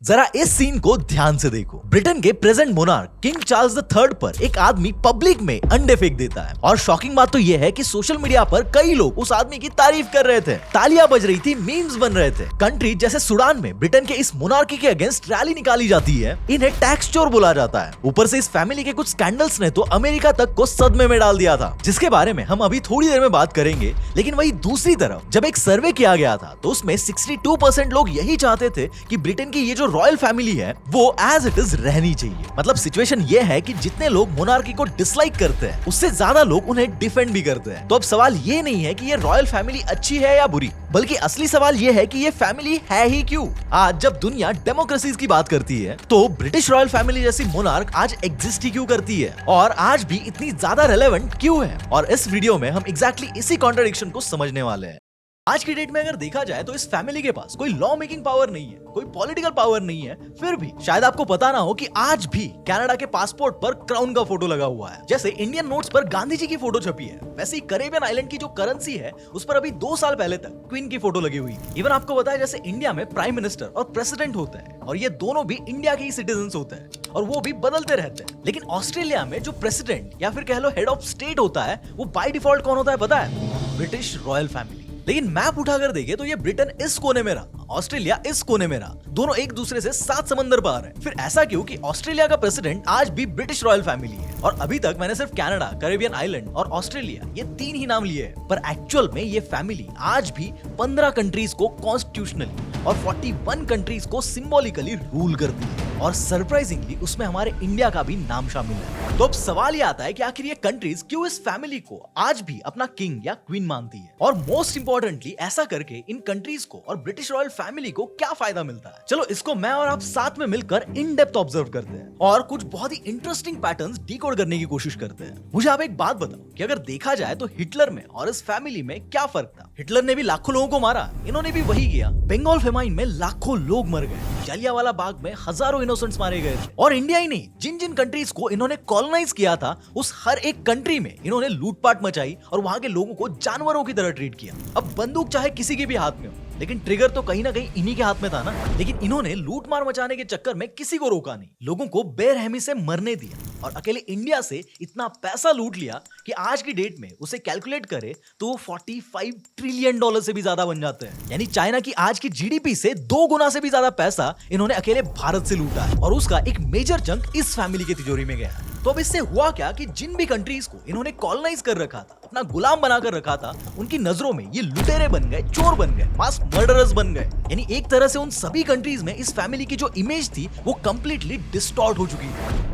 जरा इस सीन को ध्यान से देखो। ब्रिटेन के present monarch king Charles III पर एक आदमी पब्लिक में अंडे फेंक देता है और शॉकिंग बात तो यह है कि सोशल मीडिया पर कई लोग उस आदमी की तारीफ कर रहे थे, तालियां बज रही थी, मीम्स बन रहे थे। कंट्री जैसे सूडान में ब्रिटेन के इस मोनार्की के अगेंस्ट रैली निकाली जाती है, इन्हें टैक्स चोर बोला जाता है। ऊपर से इस फैमिली के कुछ स्कैंडल्स ने तो अमेरिका तक को सदमे में डाल दिया था, जिसके बारे में हम अभी थोड़ी देर में बात करेंगे। लेकिन वही दूसरी तरफ जब एक सर्वे किया गया था तो उसमें 62% लोग यही चाहते थे कि ब्रिटेन की ये जो रॉयल फैमिली है वो एज इट इज रहनी चाहिए। मतलब सिचुएशन ये है कि जितने लोग मोनार्की को डिसलाइक करते हैं उससे ज्यादा लोग उन्हें डिफेंड भी करते हैं। तो अब सवाल ये नहीं है कि ये रॉयल फैमिली अच्छी है या बुरी, बल्कि असली सवाल ये है कि ये फैमिली है ही क्यों। आज जब दुनिया डेमोक्रेसीज की बात करती है तो ब्रिटिश रॉयल फैमिली जैसी मोनार्क आज एग्जिस्ट ही क्यों करती है और आज भी इतनी ज्यादा रेलेवेंट क्यों है। और इस वीडियो में हम एग्जैक्टली इसी कॉन्ट्रडिक्शन को समझने वाले हैं। आज की डेट में अगर देखा जाए तो इस फैमिली के पास कोई लॉ मेकिंग पावर नहीं है, कोई पॉलिटिकल पावर नहीं है, फिर भी शायद आपको पता ना हो कि आज भी कनाडा के पासपोर्ट पर क्राउन का फोटो लगा हुआ है। जैसे इंडियन नोट्स पर गांधी जी की फोटो छपी है, वैसे ही कैरेबियन आइलैंड की जो करेंसी है उस पर अभी 2 साल पहले तक क्वीन की फोटो लगी हुई थी। इवन आपको पता है जैसे इंडिया में प्राइम मिनिस्टर और प्रेसिडेंट होते हैं और ये दोनों भी इंडिया के ही सिटीजन होते हैं और वो भी बदलते रहते हैं। लेकिन ऑस्ट्रेलिया में जो प्रेसिडेंट या फिर कह लो हेड ऑफ स्टेट होता है वो बाय डिफॉल्ट कौन होता है पता है? British royal family. लेकिन मैप उठाकर देखे तो ये ब्रिटेन इस कोने में रहा, ऑस्ट्रेलिया इस कोने में रहा, दोनों एक दूसरे से 7 समंदर पार है। फिर ऐसा क्यों कि ऑस्ट्रेलिया का प्रेसिडेंट आज भी ब्रिटिश रॉयल फैमिली है और अभी तक मैंने सिर्फ कनाडा, कैरेबियन आइलैंड और ऑस्ट्रेलिया ये 3 ही नाम लिए हैं। पर एक्चुअल में ये फैमिली आज भी 15 कंट्रीज को कॉन्स्टिट्यूशनली और 41 कंट्रीज को सिंबॉलिकली रूल करती है और सरप्राइजिंगली उसमें हमारे इंडिया का भी नाम शामिल है। तो अब सवाल ये आता है कि आखिर ये कंट्रीज क्यों इस फैमिली को आज भी अपना किंग या क्वीन मानती है और मोस्ट इंपॉर्टेंटली ऐसा करके इन कंट्रीज को और ब्रिटिश रॉयल फैमिली को क्या फायदा मिलता है। चलो इसको मैं और आप साथ में मिलकर इन डेप्थ ऑब्जर्व करते हैं और कुछ बहुत ही इंटरेस्टिंग पैटर्न्स डिकोड करने की कोशिश करते हैं। मुझे आप एक बात बताओ कि अगर देखा जाए तो हिटलर में और इस फैमिली में क्या फर्क था? हिटलर ने भी लाखों लोगों को मारा, इन्होंने भी वही किया। बंगाल फेमाइन में लाखों लोग मर गए, जलियांवाला बाग में हजारों इनोसेंट्स मारे गए थे। और इंडिया ही नहीं, जिन जिन कंट्रीज को इन्होंने कॉलोनाइज किया था उस हर एक कंट्री में इन्होंने लूटपाट मचाई और वहां के लोगों को जानवरों की तरह ट्रीट किया। अब बंदूक चाहे किसी के भी हाथ में हो, लेकिन ट्रिगर तो कहीं ना कहीं इन्हीं के हाथ में था ना। लेकिन इन्होंने लूट मार मचाने के चक्कर में किसी को रोका नहीं, लोगों को बेरहमी से मरने दिया और अकेले इंडिया से इतना पैसा लूट लिया कि आज की डेट में उसे कैलकुलेट करे तो 45 ट्रिलियन डॉलर से भी ज्यादा बन जाते हैं। यानी चाइना की आज की जीडीपी से 2 गुना से भी ज्यादा पैसा इन्होंने अकेले भारत से लूटा है और उसका एक मेजर चंक इस फैमिली की तिजोरी में गया। तो अब इससे हुआ क्या कि जिन भी कंट्रीज को इन्होंने कॉलोनाइज कर रखा था, अपना गुलाम बनाकर रखा था, उनकी नजरों में ये लुटेरे बन गए, चोर बन गए, मास मर्डरर्स बन गए। यानी एक तरह से उन सभी कंट्रीज में इस फैमिली की जो इमेज थी वो कंप्लीटली डिस्टॉर्ट हो चुकी थी।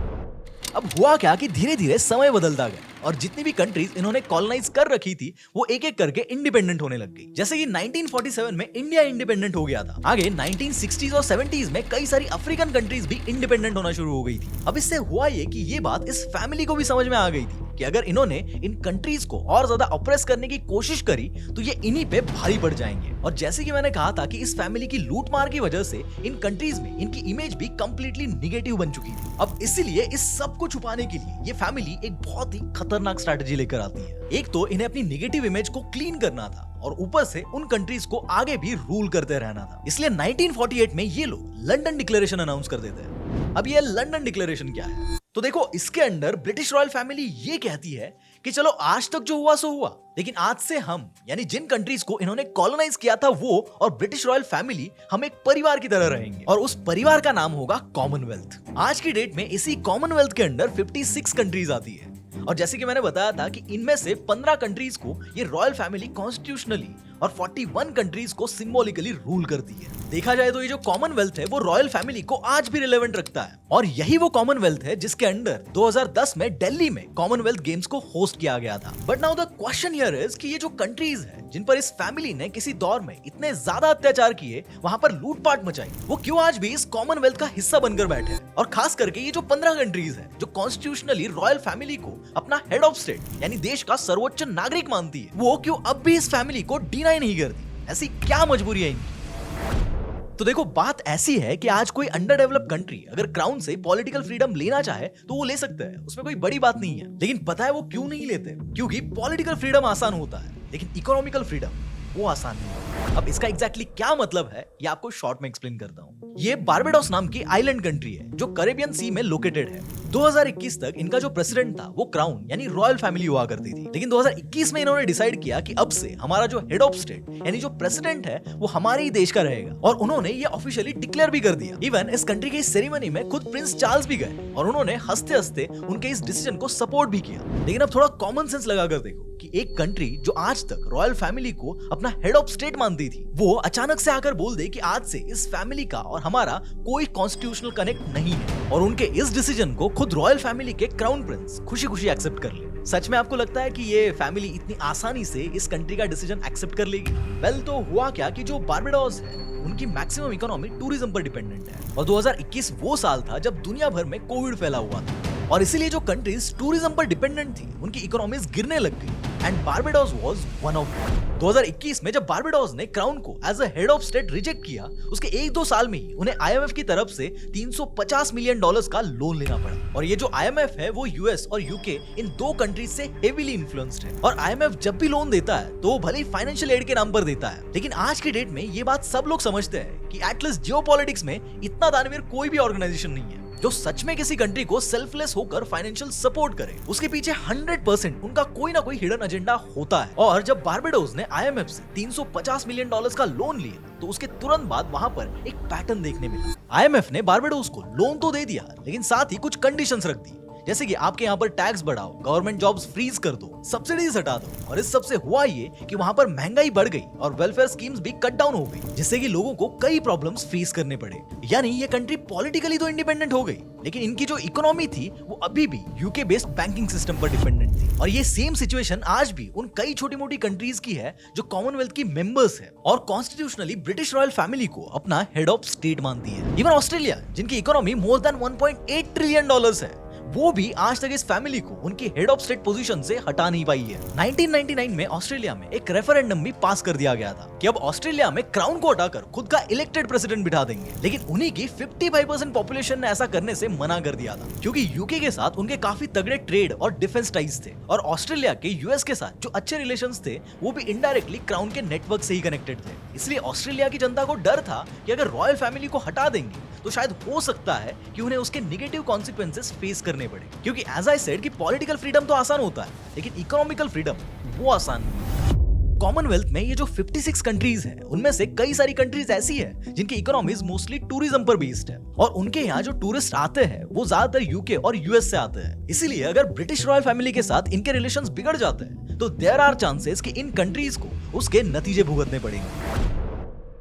अब हुआ क्या कि धीरे धीरे समय बदलता गया और जितनी भी कंट्रीज इन्होंने कॉलोनाइज कर रखी थी वो एक एक करके इंडिपेंडेंट होने लग गई। जैसे कि 1947 में इंडिया इंडिपेंडेंट हो गया था, आगे 1960s और 70s में कई सारी अफ्रीकन कंट्रीज भी इंडिपेंडेंट होना शुरू हो गई थी। अब इससे हुआ ये कि ये बात इस फैमिली को भी समझ में आ गई थी कि अगर इन्होंने इन कंट्रीज को और ज्यादा ऑप्रेस करने की कोशिश करी तो ये इन्हीं पे भारी पड़ जाएंगे। और जैसे कि मैंने कहा था कि इस फैमिली की लूटमार की वजह से इन कंट्रीज में इनकी इमेज भी कंप्लीटली निगेटिव बन चुकी थी। अब इसीलिए इस सब को छुपाने के लिए ये फैमिली एक बहुत ही खतरनाक स्ट्रैटेजी लेकर आती है। एक तो इन्हें अपनी निगेटिव इमेज को क्लीन करना था और ऊपर से उन कंट्रीज को आगे भी रूल करते रहना था। इसलिए 1948 में ये लोग लंदन डिक्लेरेशन अनाउंस कर देते हैं। अब ये लंदन डिक्लेरेशन क्या है? तो देखो, इसके अंदर ब्रिटिश रॉयल फैमिली ये कहती है कि चलो आज तक जो हुआ सो हुआ, लेकिन आज से हम यानी जिन कंट्रीज को इन्होंने कॉलोनाइज किया था वो और ब्रिटिश रॉयल फैमिली हम एक परिवार की तरह रहेंगे और उस परिवार का नाम होगा कॉमनवेल्थ। आज की डेट में इसी कॉमनवेल्थ के अंदर 56 कंट्रीज आती है और जैसे कि मैंने बताया था कि इनमें से 15 कंट्रीज को ये रॉयल फैमिली कॉन्स्टिट्यूशनली और 41 कंट्रीज को सिंबॉलिकली रूल करती है। देखा जाए तो ये जो कॉमनवेल्थ है वो रॉयल फैमिली को आज भी रिलेवेंट रखता है और यही वो कॉमनवेल्थ है जिसके अंडर 2010 में दिल्ली में कॉमनवेल्थ गेम्स को होस्ट किया गया था। But now the question here is कि ये जो कंट्रीज है जिन पर इस फैमिली ने किसी दौर में इतने ज्यादा अत्याचार किए, वहां पर लूटपाट मचाई, वो क्यों आज भी इस कॉमनवेल्थ का हिस्सा बनकर बैठे हैं? और खास करके ये जो 15 कंट्रीज है जो कॉन्स्टिट्यूशनली रॉयल फैमिली को अपना हेड ऑफ स्टेट यानी देश का सर्वोच्च नागरिक मानती है, वो क्यों अब भी इस फैमिली को डिनाई नहीं करती? ऐसी क्या मजबूरी है इनकी? तो देखो, बात ऐसी है कि आज कोई अंडर डेवलप कंट्री अगर क्राउन से पॉलिटिकल फ्रीडम लेना चाहे तो वो ले सकता है, उसमें कोई बड़ी बात नहीं है। लेकिन पता है वो क्यों नहीं लेते? क्योंकि पॉलिटिकल फ्रीडम आसान होता है लेकिन इकोनॉमिकल फ्रीडम वो आसान नहीं है। अब इसका एग्जैक्टली क्या मतलब है ये आपको शॉर्ट में एक्सप्लेन करता हूँ। ये बारबाडोस नाम की आइलैंड कंट्री है जो कैरेबियन सी में लोकेटेड है। 2021 तक इनका जो प्रेसिडेंट था वो क्राउन यानी रॉयल फैमिली हुआ करती थी, लेकिन 2021 में इन्होंने डिसाइड किया कि अब से हमारा जो हेड ऑफ स्टेट यानी जो प्रेसिडेंट है वो हमारे ही देश का रहेगा, और उन्होंने ये ऑफिशियली डिक्लेयर भी कर दिया। इवन इस कंट्री की सेरेमनी में खुद प्रिंस चार्ल्स भी गए और उन्होंने हंसते हंसते उनके इस डिसीजन को सपोर्ट भी किया। लेकिन अब थोड़ा कॉमन सेंस लगाकर देखो कि एक कंट्री जो आज तक रॉयल फैमिली को अपना हेड ऑफ स्टेट मानती थी, वो अचानक से आकर बोल दे कि आज से इस फैमिली का और हमारा कोई कॉन्स्टिट्यूशनल कनेक्ट नहीं है, और उनके इस डिसीजन को खुद रॉयल फैमिली के क्राउन प्रिंस खुशी खुशी एक्सेप्ट कर ले। सच में आपको लगता है कि ये फैमिली इतनी आसानी से इस कंट्री का डिसीजन एक्सेप्ट कर लेगी? वेल, तो हुआ क्या कि जो बारबाडोस है उनकी मैक्सिमम इकोनॉमी टूरिज्म पर डिपेंडेंट है, और 2021 वो साल था जब दुनिया भर में कोविड फैला हुआ था, और इसीलिए जो कंट्रीज टूरिज्म पर डिपेंडेंट थी उनकी इकोनॉमीज गिरने लग गई, and Barbados was one of them. 2021 में जब बारबाडोस ने क्राउन को as a head of state reject किया, उसके 1-2 साल में ही उन्हें आईएमएफ की तरफ से $350 मिलियन का लोन लेना पड़ा, और ये जो आईएमएफ है वो यूएस और यूके इन दो कंट्रीज से हेवीली इन्फ्लुएंस्ड है, और आईएमएफ जब भी लोन देता है तो वो भले ही फाइनेंशियल एड के नाम पर देता है, लेकिन आज की डेट में ये बात सब लोग समझते हैं कि एटलीस्ट जियोपॉलिटिक्स में इतना दानवीर कोई भी ऑर्गेनाइजेशन नहीं है जो सच में किसी कंट्री को सेल्फलेस होकर फाइनेंशियल सपोर्ट करे। उसके पीछे 100% उनका कोई ना कोई हिडन एजेंडा होता है, और जब बारबाडोस ने आईएमएफ से $350 मिलियन का लोन लिया तो उसके तुरंत बाद वहां पर एक पैटर्न देखने मिला। आईएमएफ ने बारबाडोस को लोन तो दे दिया, लेकिन साथ ही कुछ कंडीशंस रख दी, जैसे कि आपके यहाँ पर टैक्स बढ़ाओ, गवर्नमेंट जॉब्स फ्रीज कर दो, सब्सिडीज हटा दो, और इस सब से हुआ ये कि वहां पर महंगाई बढ़ गई और वेलफेयर स्कीम्स भी कट डाउन हो गई, जिससे कि लोगों को कई प्रॉब्लम्स फेस करने पड़े। यानी ये कंट्री पॉलिटिकली तो इंडिपेंडेंट हो गई, लेकिन इनकी जो इकोनॉमी थी वो अभी भी यूके बेस्ड बैंकिंग सिस्टम पर डिपेंडेंट थी, और ये सेम सिचुएशन आज भी उन कई छोटी मोटी कंट्रीज की है जो कॉमनवेल्थ की मेंबर्स है और कॉन्स्टिट्यूशनली ब्रिटिश रॉयल फैमिली को अपना हेड ऑफ स्टेट मानती है। इवन ऑस्ट्रेलिया, जिनकी इकोनॉमी मोर देन $1.8 ट्रिलियन है, वो भी आज तक इस फैमिली को उनकी हेड ऑफ स्टेट पोजीशन से हटा नहीं पाई है। 1999 में ऑस्ट्रेलिया में एक रेफरेंडम भी पास कर दिया गया था कि अब ऑस्ट्रेलिया में क्राउन को हटाकर खुद का इलेक्टेड प्रेसिडेंट बिठा देंगे, लेकिन उन्हीं की 55% पॉपुलेशन ने ऐसा करने से मना कर दिया था, क्योंकि यूके के साथ उनके काफी तगड़े ट्रेड और डिफेंस टाइज थे, और ऑस्ट्रेलिया के यूएस के साथ जो अच्छे रिलेशंस थे वो भी इनडायरेक्टली क्राउन के नेटवर्क से ही कनेक्टेड थे। इसलिए ऑस्ट्रेलिया की जनता को डर था कि अगर रॉयल फैमिली को हटा देंगे तो शायद हो सकता है कि उन्हें उसके नेगेटिव कॉन्सिक्वेंसेस फेस करने पड़े, क्योंकि एज आई सेड कि पॉलिटिकल फ्रीडम तो आसान होता है, लेकिन इकोनॉमिकल फ्रीडम वो आसान नहीं। कॉमनवेल्थ में ये जो 56 कंट्रीज हैं, उनमें से कई सारी कंट्रीज ऐसी है जिनकी इकोनॉमीज मोस्टली टूरिज्म पर बेस्ड है, और उनके यहाँ जो टूरिस्ट आते हैं वो ज्यादातर यूके और यूएस से आते हैं। इसीलिए अगर ब्रिटिश रॉयल फैमिली के साथ इनके रिलेशंस बिगड़ जाते हैं तो देयर आर चांसेस कि इन कंट्रीज को उसके नतीजे भुगतने पड़ेंगे।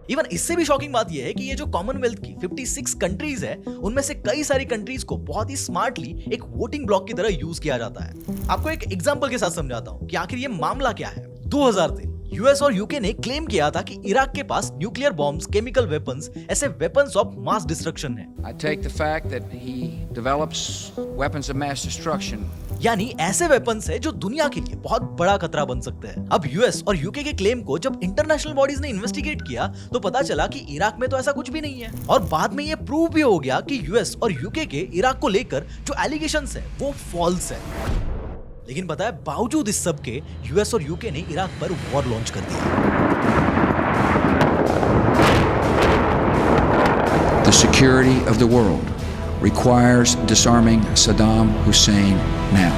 इवन इससे भी शॉकिंग बात यह है कि ये जो कॉमनवेल्थ की 56 कंट्रीज है, उनमें से कई सारी कंट्रीज को बहुत ही स्मार्टली एक वोटिंग ब्लॉक की तरह यूज किया जाता है। आपको एक एग्जांपल के साथ समझाता हूं कि आखिर ये मामला क्या है। 2003 यूएस और यूके ने क्लेम किया था कि इराक के पास न्यूक्लियर बॉम्ब्स, केमिकल वेपन्स, ऐसे वेपन्स ऑफ मास डिस्ट्रक्शन है। I take the fact that he develops weapons of mass destruction. यानी ऐसे वेपन्स है जो दुनिया के लिए बहुत बड़ा खतरा बन सकते हैं। अब यूएस और यूके के क्लेम को जब इंटरनेशनल बॉडीज ने इन्वेस्टिगेट किया तो पता चला कि इराक में तो ऐसा कुछ भी नहीं है, और बाद में ये प्रूव भी हो गया कि यूएस और यूके के इराक को लेकर जो एलिगेशंस है वो फॉल्स है। लेकिन पता है, बावजूद इस सब के यूएस और यूके ने इराक पर वॉर लॉन्च कर दिया। The security of the world requires disarming Saddam Hussein now.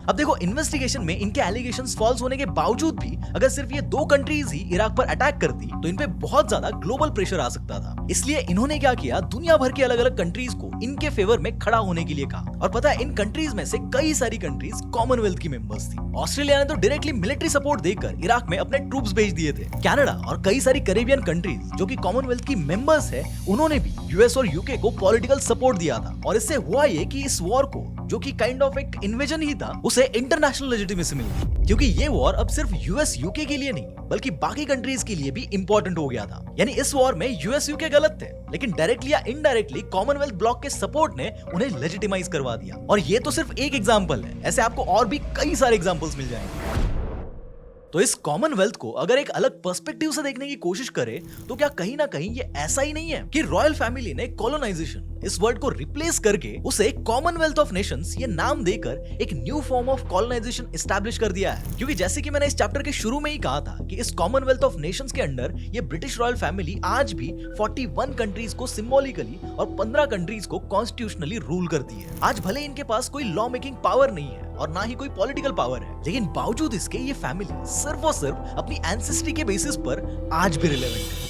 अब देखो, इन्वेस्टिगेशन में इनके एलिगेशंस फॉल्स होने के बावजूद भी अगर सिर्फ ये 2 कंट्रीज ही इराक पर अटैक करती तो इन पे बहुत ज्यादा ग्लोबल प्रेशर आ सकता था। इसलिए इन्होंने क्या किया, दुनिया भर के अलग अलग कंट्रीज को इनके फेवर में खड़ा होने के लिए कहा। और पता है, इन कंट्रीज में से कई सारी कंट्रीज कॉमनवेल्थ की मेंबर्स थी। ऑस्ट्रेलिया ने तो डायरेक्टली मिलिट्री सपोर्ट देकर इराक में अपने ट्रूप्स भेज दिए थे। कनाडा और कई सारी कैरेबियन कंट्रीज जो कि कॉमनवेल्थ की मेंबर्स है, उन्होंने भी यूएस और यूके को पॉलिटिकल सपोर्ट दिया था। और इससे हुआ ये कि इस वॉर को, जो कि काइंड ऑफ एक इन्वेजन ही था, उसे इंटरनेशनल लेजिटिमेसी मिल गई, क्योंकि ये वॉर अब सिर्फ यूएस यूके के लिए नहीं बल्कि बाकी कंट्रीज के लिए भी इंपॉर्टेंट हो गया था। यानी इस वॉर में यूएस यूके गलत थे, लेकिन डायरेक्टली या इनडायरेक्टली कॉमनवेल्थ ब्लॉक के सपोर्ट ने उन्हें लेजिटिमाइज करवा दिया। और ये तो सिर्फ एक एग्जांपल है, ऐसे आपको और भी कई सारे एग्जांपल्स मिल जाएंगे। तो इस कॉमनवेल्थ को अगर एक अलग पर्सपेक्टिव से देखने की कोशिश करें तो क्या कहीं ना कहीं ये ऐसा ही नहीं है कि रॉयल फैमिली ने कॉलोनाइजेशन इस वर्ड को रिप्लेस करके उसे कॉमनवेल्थ ऑफ नेशंस ये नाम देकर एक new form of colonization establish कर दिया है। क्योंकि जैसे कि मैंने इस चैप्टर के शुरू में ही कहा था कि इस कॉमनवेल्थ ऑफ नेशंस के अंडर ये ब्रिटिश रॉयल फैमिली आज भी 41 कंट्रीज को सिंबॉलिकली और 15 कंट्रीज को कॉन्स्टिट्यूशनली रूल करती है। आज भले इनके पास कोई लॉ मेकिंग पावर नहीं है और ना ही कोई पॉलिटिकल पावर है, लेकिन बावजूद इसके ये फैमिली सिर्फ और सिर्फ अपनी एंसेस्ट्री के बेसिस पर आज भी रिलेवेंट है।